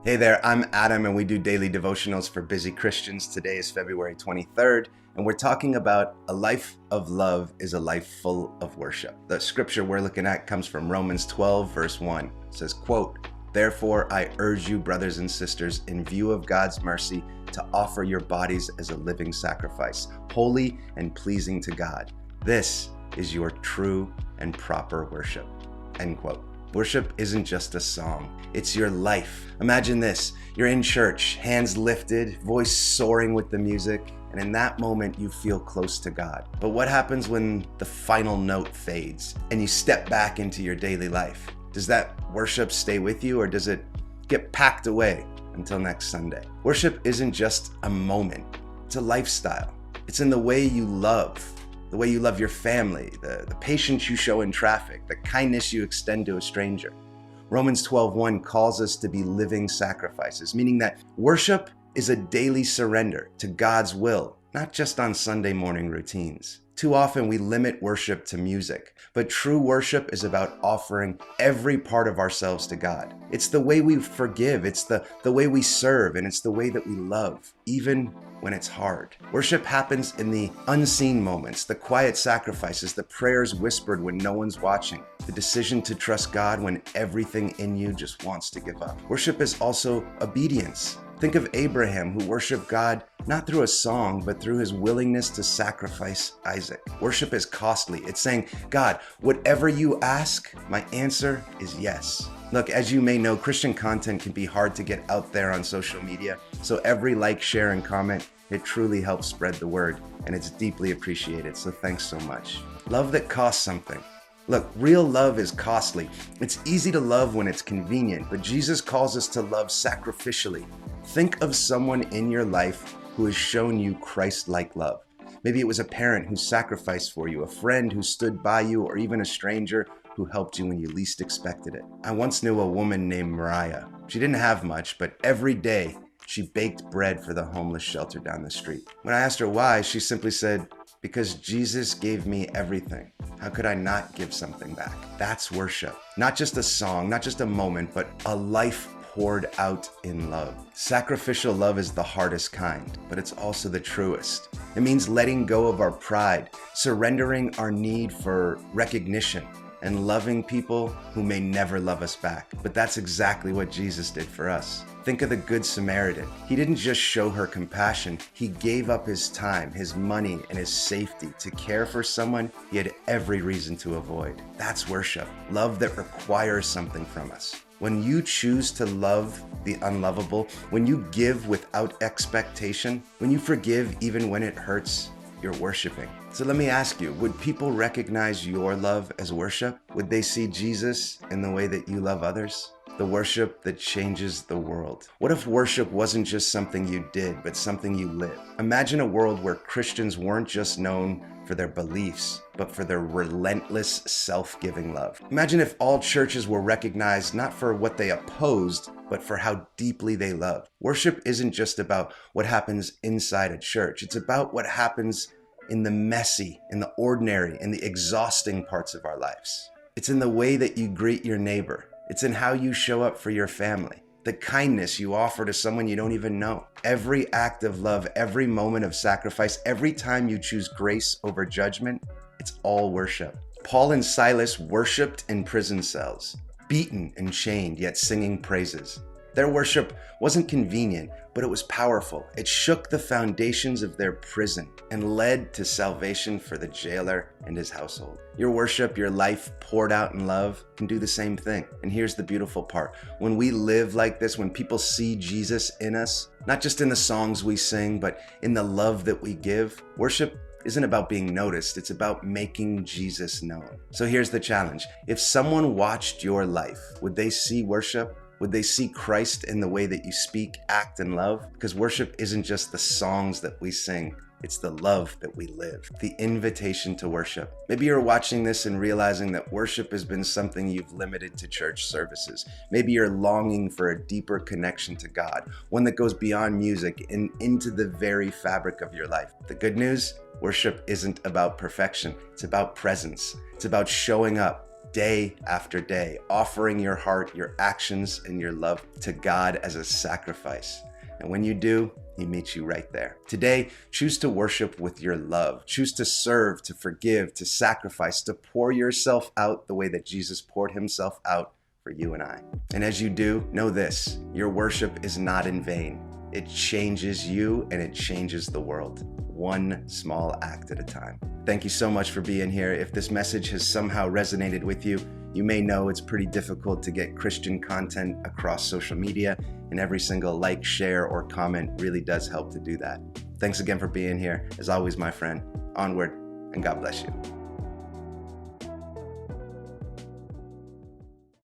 Hey there, I'm Adam and we do daily devotionals for busy Christians. Today is February 23rd and we're talking about a life of love is a life full of worship. The scripture we're looking at comes from Romans 12 verse 1. It says, quote, "Therefore I urge you, brothers and sisters, in view of God's mercy, to offer your bodies as a living sacrifice, holy and pleasing to God. This is your true and proper worship." End quote. Worship isn't just a song, it's your life. Imagine this, you're in church, hands lifted, voice soaring with the music, and in that moment you feel close to God. But what happens when the final note fades and you step back into your daily life? Does that worship stay with you or does it get packed away until next Sunday? Worship isn't just a moment, it's a lifestyle. It's in the way you love. The way you love your family, the patience you show in traffic, the kindness you extend to a stranger. Romans 12:1 calls us to be living sacrifices, meaning that worship is a daily surrender to God's will, not just on Sunday morning routines. Too often we limit worship to music, but true worship is about offering every part of ourselves to God. It's the way we forgive, it's the way we serve, and it's the way that we love, even when it's hard. Worship happens in the unseen moments, the quiet sacrifices, the prayers whispered when no one's watching, the decision to trust God when everything in you just wants to give up. Worship is also obedience. Think of Abraham, who worshiped God not through a song, but through his willingness to sacrifice Isaac. Worship is costly. It's saying, God, whatever you ask, my answer is yes. Look, as you may know, Christian content can be hard to get out there on social media, so every like, share, and comment, it truly helps spread the word, and it's deeply appreciated, so thanks so much. Love that costs something. Look, real love is costly. It's easy to love when it's convenient, but Jesus calls us to love sacrificially. Think of someone in your life who has shown you Christ-like love. Maybe it was a parent who sacrificed for you, a friend who stood by you, or even a stranger who helped you when you least expected it. I once knew a woman named Mariah. She didn't have much, but every day she baked bread for the homeless shelter down the street. When I asked her why, she simply said, "Because Jesus gave me everything. How could I not give something back?" That's worship. Not just a song, not just a moment, but a life poured out in love. Sacrificial love is the hardest kind, but it's also the truest. It means letting go of our pride, surrendering our need for recognition, and loving people who may never love us back. But that's exactly what Jesus did for us. Think of the Good Samaritan. He didn't just show her compassion, he gave up his time, his money, and his safety to care for someone he had every reason to avoid. That's worship, love that requires something from us. When you choose to love the unlovable, when you give without expectation, when you forgive even when it hurts, you're worshiping. So let me ask you, would people recognize your love as worship? Would they see Jesus in the way that you love others? The worship that changes the world. What if worship wasn't just something you did, but something you lived? Imagine a world where Christians weren't just known for their beliefs, but for their relentless self-giving love. Imagine if all churches were recognized not for what they opposed, but for how deeply they love. Worship isn't just about what happens inside a church. It's about what happens in the messy, in the ordinary, in the exhausting parts of our lives. It's in the way that you greet your neighbor. It's in how you show up for your family, the kindness you offer to someone you don't even know. Every act of love, every moment of sacrifice, every time you choose grace over judgment, it's all worship. Paul and Silas worshiped in prison cells, beaten and chained, yet singing praises. Their worship wasn't convenient, but it was powerful. It shook the foundations of their prison and led to salvation for the jailer and his household. Your worship, your life poured out in love, can do the same thing. And here's the beautiful part. When we live like this, when people see Jesus in us, not just in the songs we sing, but in the love that we give, worship isn't about being noticed, it's about making Jesus known. So here's the challenge. If someone watched your life, would they see worship? Would they see Christ in the way that you speak, act, and love? Because worship isn't just the songs that we sing, it's the love that we live, the invitation to worship. Maybe you're watching this and realizing that worship has been something you've limited to church services. Maybe you're longing for a deeper connection to God, one that goes beyond music and into the very fabric of your life. The good news? Worship isn't about perfection, it's about presence. It's about showing up, day after day, offering your heart, your actions, and your love to God as a sacrifice. And when you do, He meets you right there. Today, choose to worship with your love. Choose to serve, to forgive, to sacrifice, to pour yourself out the way that Jesus poured Himself out for you and I. And as you do, know this: your worship is not in vain. It changes you and it changes the world, one small act at a time. Thank you so much for being here. If this message has somehow resonated with you, you may know it's pretty difficult to get Christian content across social media, and every single like, share, or comment really does help to do that. Thanks again for being here. As always, my friend, onward, and God bless you.